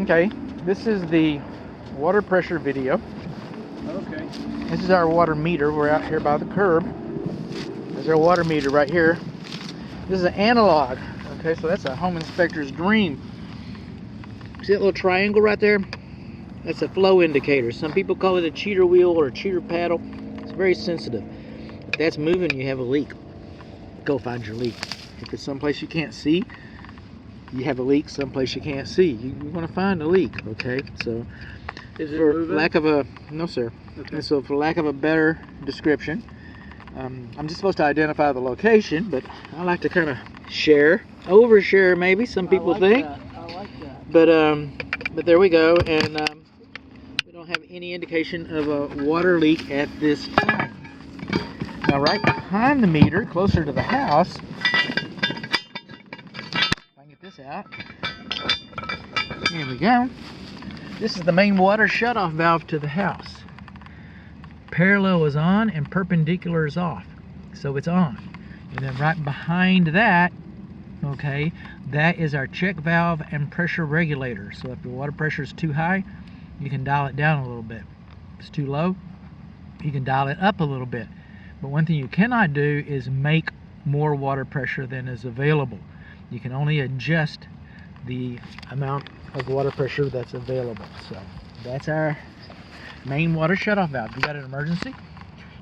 Okay, this is the water pressure video. Okay. This is our water meter. We're out here by the curb. There's our water meter right here. This is an analog. Okay, so that's a home inspector's dream. See that little triangle right there? That's a flow indicator. Some people call it a cheater wheel or a cheater paddle. It's very sensitive. If that's moving, you have a leak. Go find your leak. If it's someplace you can't see, you have a leak someplace you can't see. You want to find a leak, okay? So, is it for moving? lack of a no, sir. Okay. And so, for lack of a better description, I'm just supposed to identify the location, but I like to kind of share, overshare maybe. Some people think. I like that. But there we go, and we don't have any indication of a water leak at this time. Now, right behind the meter, closer to the house. This out. Here we go. This is the main water shutoff valve to the house. Parallel is on and perpendicular is off. So it's on. And then right behind that, okay, that is our check valve and pressure regulator. So if the water pressure is too high, you can dial it down a little bit. If it's too low, you can dial it up a little bit. But one thing you cannot do is make more water pressure than is available. You can only adjust the amount of water pressure that's available. So that's our main water shutoff valve. You got an emergency,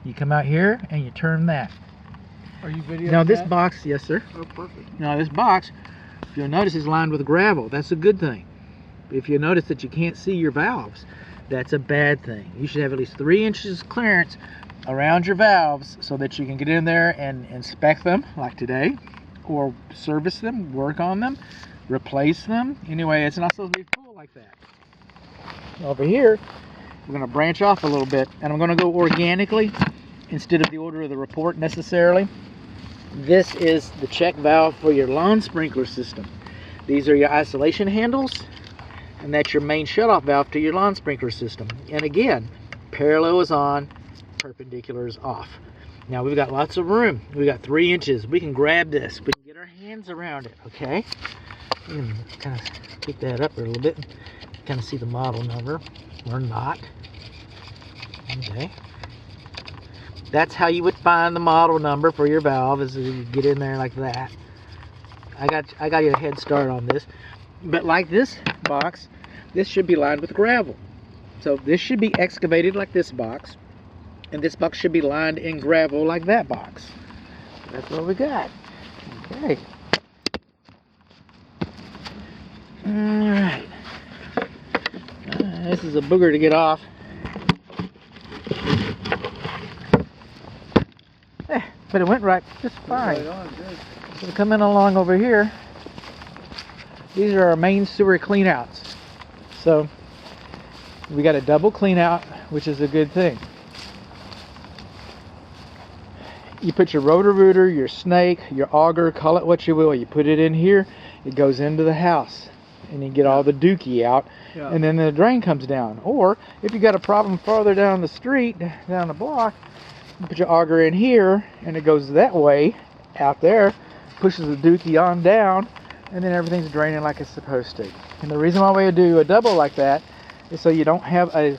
you come out here and you turn that. Are you videoing now this that? box, yes sir. Oh, perfect. Now this box, if you'll notice, is lined with gravel. That's a good thing. If you notice that you can't see your valves, that's a bad thing. You should have at least 3 inches clearance around your valves so that you can get in there and inspect them like today, or service them, work on them, replace them. Anyway, it's not supposed to be full like that. Over here, we're going to branch off a little bit, and I'm going to go organically instead of the order of the report necessarily. This is the check valve for your lawn sprinkler system. These are your isolation handles, and that's your main shutoff valve to your lawn sprinkler system. And again, parallel is on, perpendicular is off. Now we've got lots of room. We've got 3 inches. We can grab this. We can get our hands around it, okay? Kind of pick that up a little bit. Kind of see the model number, or not. Okay. That's how you would find the model number for your valve, is you get in there like that. I got you a head start on this. But like this box, this should be lined with gravel. So this should be excavated like this box. And this box should be lined in gravel like that box. That's what we got. Okay. Alright. This is a booger to get off. But it went right just fine. Right on, good. So coming along over here, these are our main sewer cleanouts. So we got a double cleanout, which is a good thing. You put your rotor-rooter, your snake, your auger, call it what you will. You put it in here, it goes into the house, and you get all the dookie out, and then the drain comes down. Or if you got a problem farther down the street, down the block, you put your auger in here, and it goes that way, out there, pushes the dookie on down, and then everything's draining like it's supposed to. And the reason why we do a double like that is so you don't have a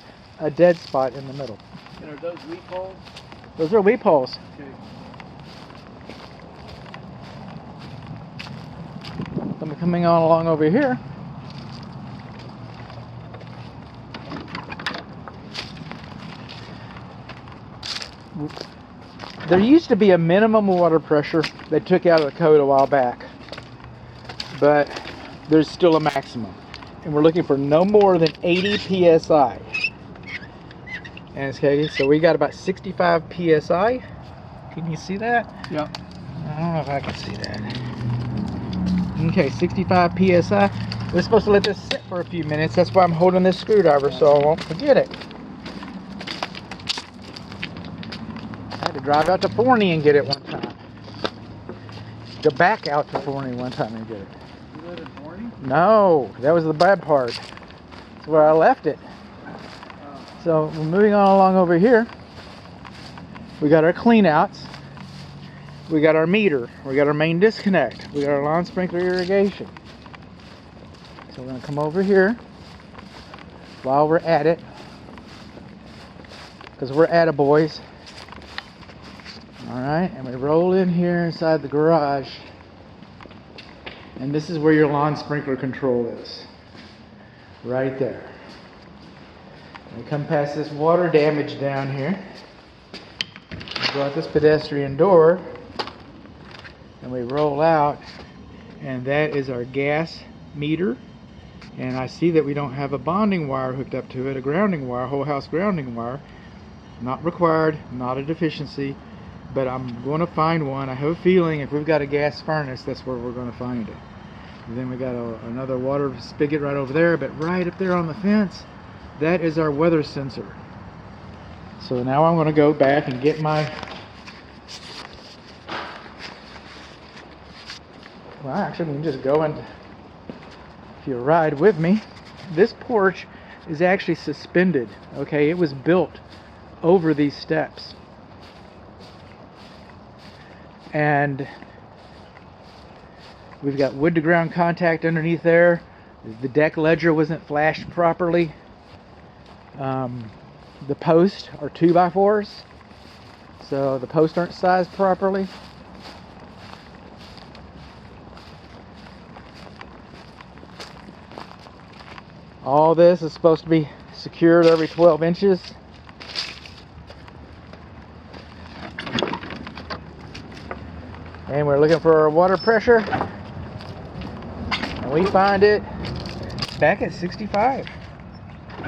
dead spot in the middle. And are those weep holes? Those are weep holes. Okay. I'm coming on along over here. There used to be a minimum water pressure they took out of the code a while back, but there's still a maximum, and we're looking for no more than 80 psi. And okay, so we got about 65 psi. Can you see that? Yeah. I don't know if I can see that. Okay, 65 psi. We're supposed to let this sit for a few minutes. That's why I'm holding this screwdriver, so I won't forget it. I had to drive out to Forney and get it one time. Go back out to Forney one time and get it. You live in Forney? No, that was the bad part. That's where I left it. So we're moving on along over here. We got our cleanouts. We got our meter. We got our main disconnect. We got our lawn sprinkler irrigation. So we're going to come over here. while we're at it, because we're attaboys. Alright, and we roll in here inside the garage, and this is where your lawn sprinkler control is. Right there. We come past this water damage down here. We go out this pedestrian door, and we roll out, and that is our gas meter. And I see that we don't have a bonding wire hooked up to it, a grounding wire, whole house grounding wire. Not required, not a deficiency, but I'm going to find one. I have a feeling if we've got a gas furnace, that's where we're going to find it. And then we got another water spigot right over there, but right up there on the fence, that is our weather sensor. So now I'm going to go back and get my, well, actually we can just go, and if you ride with me, this porch is actually suspended. Okay, it was built over these steps, and we've got wood to ground contact underneath there. The deck ledger wasn't flashed properly. The posts are 2x4s, so the posts aren't sized properly. All this is supposed to be secured every 12 inches. And we're looking for our water pressure, and we find it back at 65.